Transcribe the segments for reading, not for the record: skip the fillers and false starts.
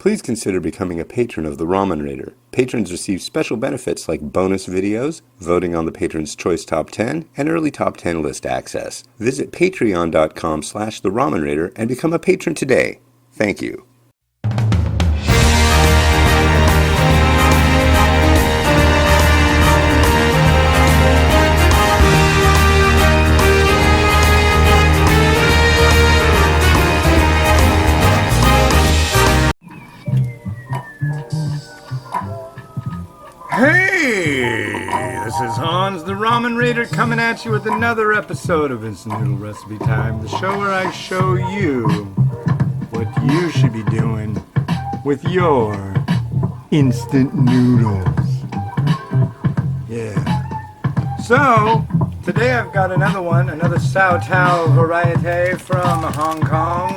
Please consider becoming a patron of the Ramen Raider. Patrons receive special benefits like bonus videos, voting on the Patron's Choice Top 10, and early Top 10 list access. Visit patreon.com/the Ramen Raider and become a patron today. Thank you. Hey, this is Hans the Ramen Raider coming at you with another episode of Instant Noodle Recipe Time, the show where I show you what you should be doing with your instant noodles. Yeah. So, today I've got another Sau Tao variety from Hong Kong.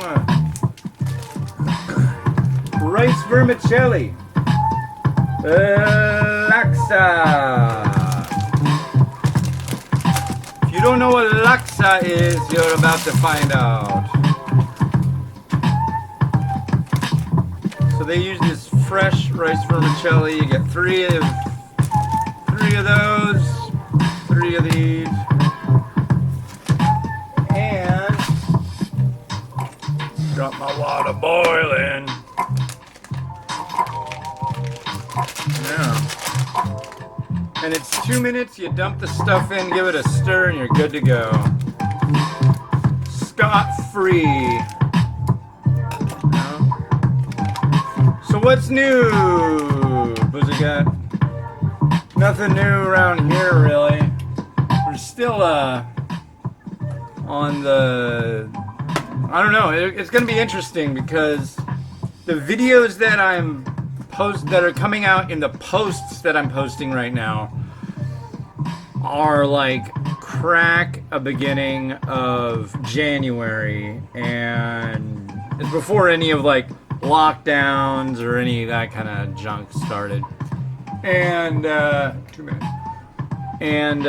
Rice vermicelli. Laksa. If you don't know what laksa is, you're about to find out. So they use this fresh rice vermicelli. You get three of those, three of these, and got my water boiling. Yeah. And it's 2 minutes, you dump the stuff in, give it a stir, and you're good to go. Scot-free. So what's new, Pussycat? Nothing new around here, really. We're still, on the... I don't know, it's gonna be interesting because the videos that that are coming out in the posts that I'm posting right now are like crack a beginning of January, and it's before any of like lockdowns or any of that kind of junk started. And 2 minutes. And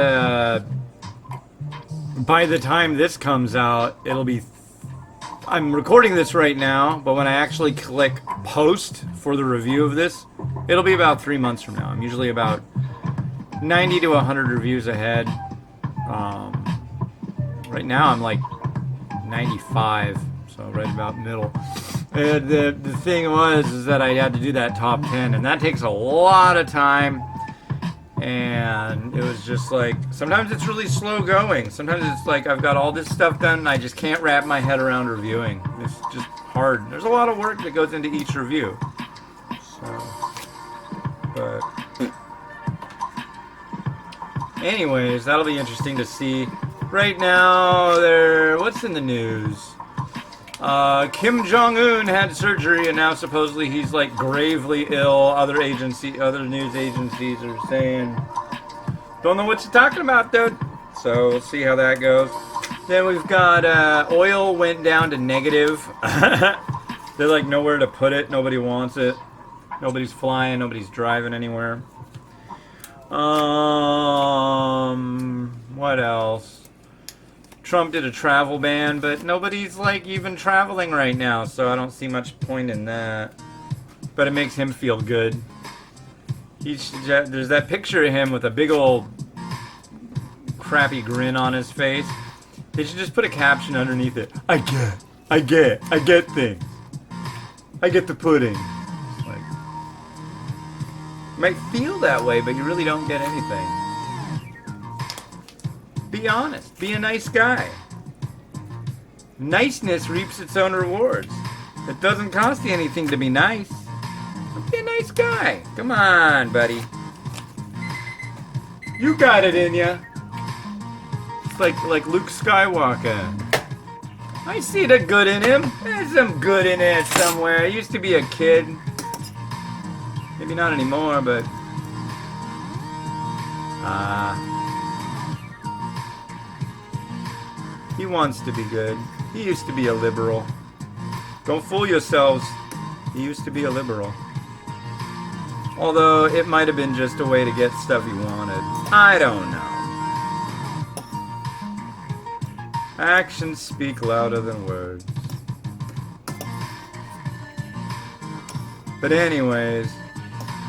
by the time this comes out, it'll be I'm recording this right now, but when I actually click post for the review of this, it'll be about 3 months from now. I'm usually about 90 to 100 reviews ahead. Right now I'm like 95, so right about middle. The thing is that I had to do that top 10, and that takes a lot of time. And it was just like, sometimes it's really slow going. Sometimes it's like I've got all this stuff done and I just can't wrap my head around reviewing. It's just hard. There's a lot of work that goes into each review. So, but anyways, that'll be interesting to see. Right now, what's in the news? Kim Jong-un had surgery and now supposedly he's like gravely ill. Other news agencies are saying, don't know what you're talking about, dude. So we'll see how that goes. Then we've got oil went down to negative. They're like nowhere to put it. Nobody wants it. Nobody's flying. Nobody's driving anywhere. What else? Trump did a travel ban, but nobody's like even traveling right now, so I don't see much point in that. But it makes him feel good. There's that picture of him with a big old crappy grin on his face. They should just put a caption underneath it. I get things. I get the pudding. Like, you might feel that way, but you really don't get anything. Be honest. Be a nice guy. Niceness reaps its own rewards. It doesn't cost you anything to be nice. Be a nice guy. Come on, buddy. You got it in ya. It's like Luke Skywalker. I see the good in him. There's some good in there somewhere. He used to be a kid. Maybe not anymore, but... he wants to be good. He used to be a liberal. Don't fool yourselves. He used to be a liberal. Although it might have been just a way to get stuff he wanted. I don't know. Actions speak louder than words. But anyways,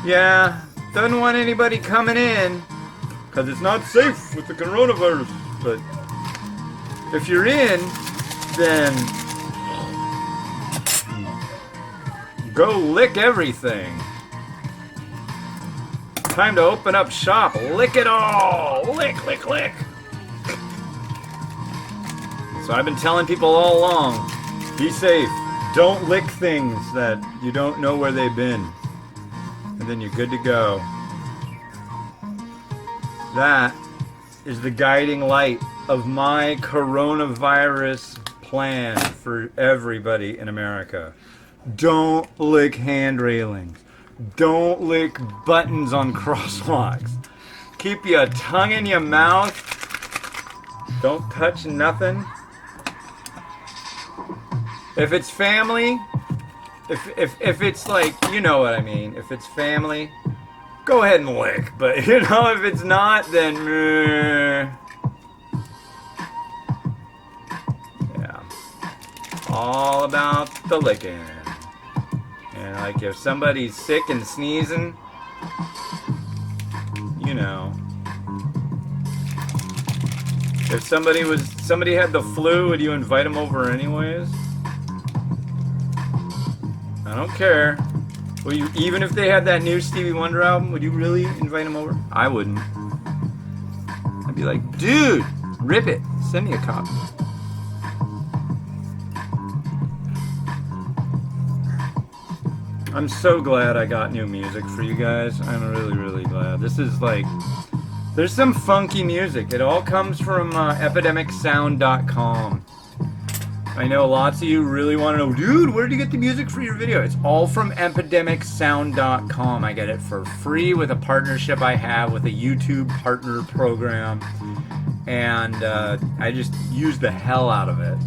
yeah, doesn't want anybody coming in because it's not safe with the coronavirus. But if you're in, then go lick everything. Time to open up shop. Lick it all. Lick, lick, lick. So I've been telling people all along, be safe. Don't lick things that you don't know where they've been. And then you're good to go. That is the guiding light of my coronavirus plan for everybody in America. Don't lick hand railings. Don't lick buttons on crosswalks. Keep your tongue in your mouth. Don't touch nothing. If it's family, if it's like, you know what I mean. If it's family, go ahead and lick. But, you know, if it's not, then... yeah. All about the licking. And, like, if somebody's sick and sneezing, you know. If somebody had the flu, would you invite them over anyways? I don't care. Will you, even if they had that new Stevie Wonder album, would you really invite them over? I wouldn't. I'd be like, dude, rip it. Send me a copy. I'm so glad I got new music for you guys. I'm really, really glad. This is like, there's some funky music. It all comes from epidemicsound.com. I know lots of you really want to know, dude, where did you get the music for your video? It's all from epidemicsound.com. I get it for free with a partnership I have with a YouTube partner program. And I just use the hell out of it.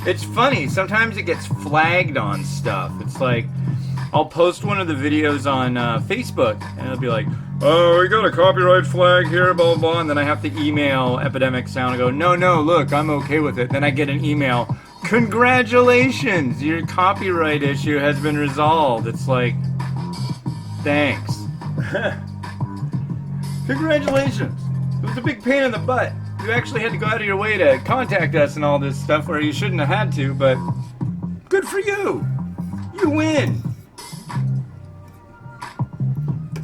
It's funny, sometimes it gets flagged on stuff. It's like, I'll post one of the videos on Facebook, and it'll be like, oh, we got a copyright flag here, blah, blah, blah, and then I have to email Epidemic Sound and go, no, look, I'm okay with it. Then I get an email, congratulations, your copyright issue has been resolved. It's like, thanks. Congratulations. It was a big pain in the butt. You actually had to go out of your way to contact us and all this stuff where you shouldn't have had to, but good for you. You win.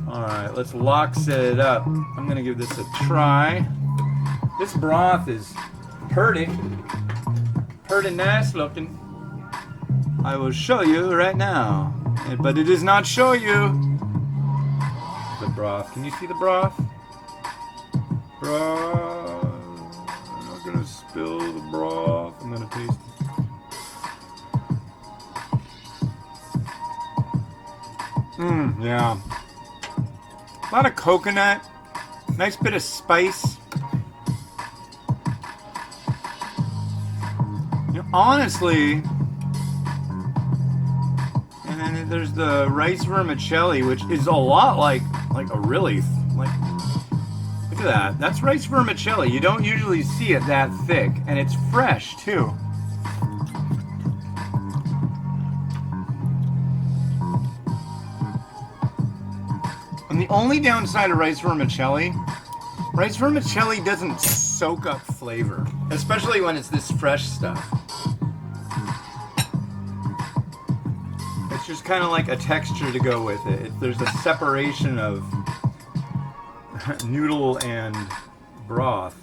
Alright, let's Laksa it up. I'm going to give this a try. This broth is pretty nice looking. I will show you right now. But it does not show you the broth. Can you see the broth? Broth. I'm not going to spill the broth. I'm going to taste it. Yeah. A lot of coconut, nice bit of spice. You know, honestly, and then there's the rice vermicelli, which is a lot like a really, like, look at that. That's rice vermicelli. You don't usually see it that thick, and it's fresh too. And the only downside of rice vermicelli doesn't soak up flavor, especially when it's this fresh stuff. It's just kind of like a texture to go with it. There's a separation of noodle and broth,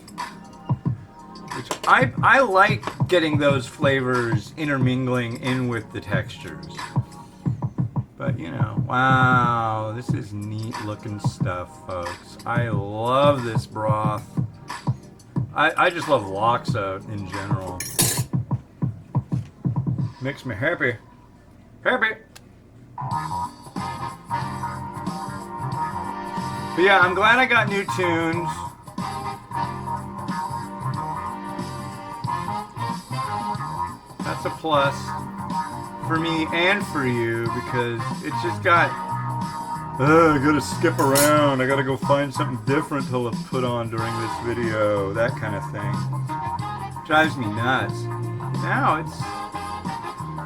which I like getting those flavors intermingling in with the textures. But, you know, wow, this is neat looking stuff, folks. I love this broth. I just love Laksa in general. Makes me happy. Happy! But yeah, I'm glad I got new tunes. That's a plus. For me and for you, because it's just got, I gotta skip around, I gotta go find something different to put on during this video, that kind of thing. Drives me nuts. Now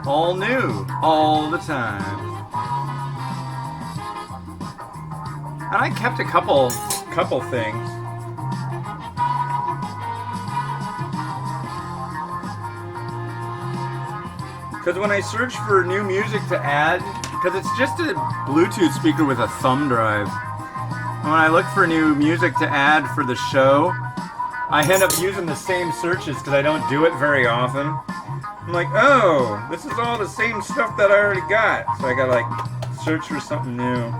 All new, all the time. And I kept a couple things. Because when I search for new music to add, because it's just a Bluetooth speaker with a thumb drive. And when I look for new music to add for the show, I end up using the same searches because I don't do it very often. I'm like, oh, this is all the same stuff that I already got. So I gotta like search for something new.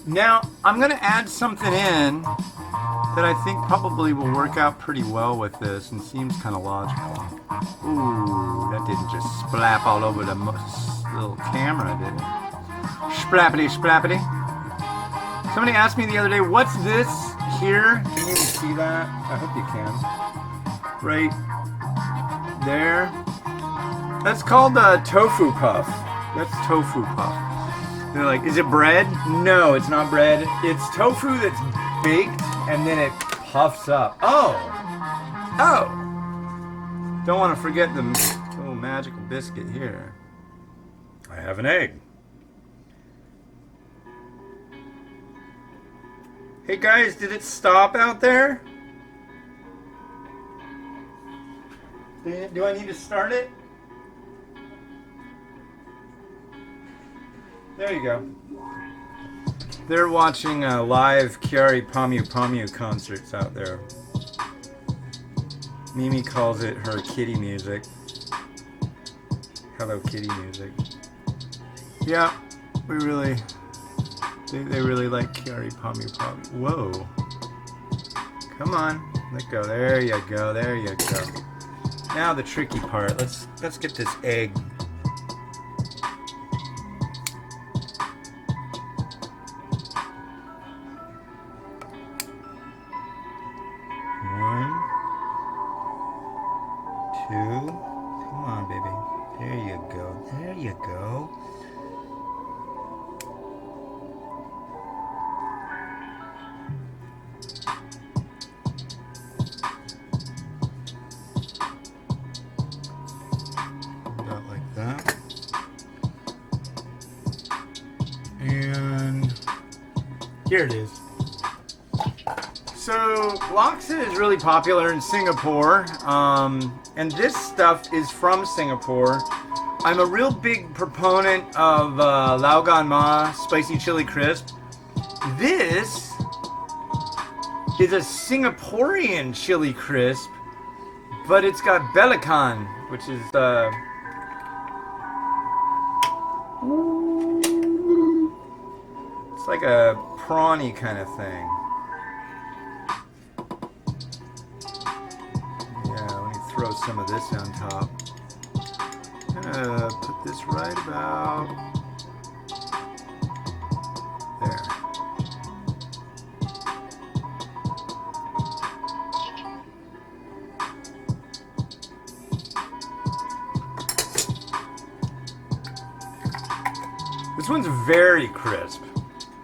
Now, I'm going to add something in that I think probably will work out pretty well with this and seems kind of logical. Ooh, that didn't just splap all over the little camera, did it? Splappity, splappity. Somebody asked me the other day, what's this here? Can you even see that? I hope you can. Right there. That's called a tofu puff. That's tofu puff. They're like, is it bread? No, it's not bread. It's tofu that's baked and then it puffs up. Oh! Oh! Don't want to forget the little magical biscuit here. I have an egg. Hey guys, did it stop out there? Do I need to start it? There you go. They're watching live Kyari Pamu Pamu concerts out there. Mimi calls it her kitty music. Hello Kitty music. Yeah, they really like Kyari Pamu Pamu. Whoa. Come on, let go. There you go. There you go. Now the tricky part. Let's get this egg. Come on, baby. There you go. There you go. About like that. And here it is. So, Laksa is really popular in Singapore, and this stuff is from Singapore. I'm a real big proponent of Lau Gan Ma Spicy Chili Crisp. This is a Singaporean chili crisp, but it's got belacan, which is it's like a prawny kind of thing. Throw some of this on top. I'm gonna put this right about there. This one's very crisp.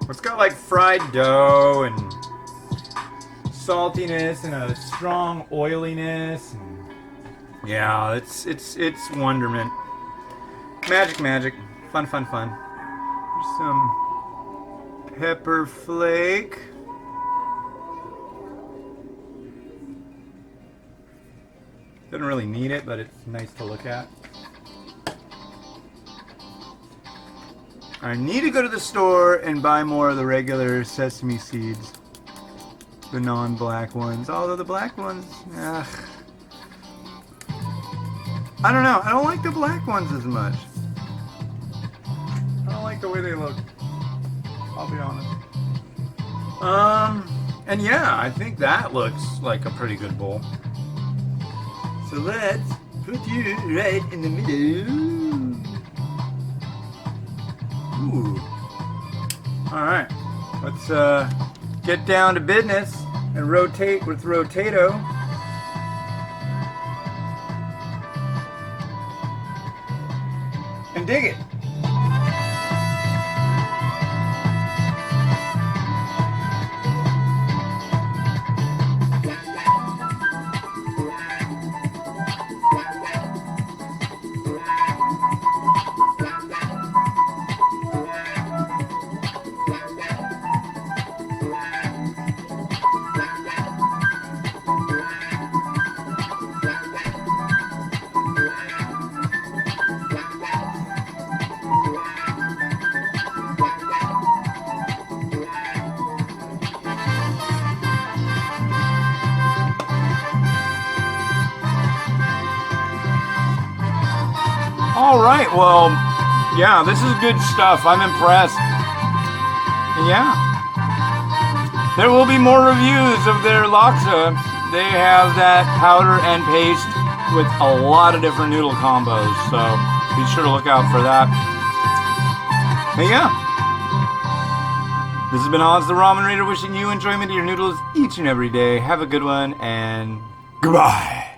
It's got like fried dough and saltiness and a strong oiliness. And yeah, it's wonderment. Magic. Fun. There's some pepper flake. Doesn't really need it, but it's nice to look at. I need to go to the store and buy more of the regular sesame seeds. The non-black ones. Although the black ones, ugh. I don't know. I don't like the black ones as much. I don't like the way they look. I'll be honest. And yeah, I think that looks like a pretty good bowl. So let's put you right in the middle. Ooh. Alright. Let's get down to business and rotate with Rotato. And dig it. All right, well, yeah, this is good stuff. I'm impressed. Yeah. There will be more reviews of their laksa. They have that powder and paste with a lot of different noodle combos, so be sure to look out for that. But yeah. This has been Oz the Ramen Raider wishing you enjoyment of your noodles each and every day. Have a good one, and goodbye.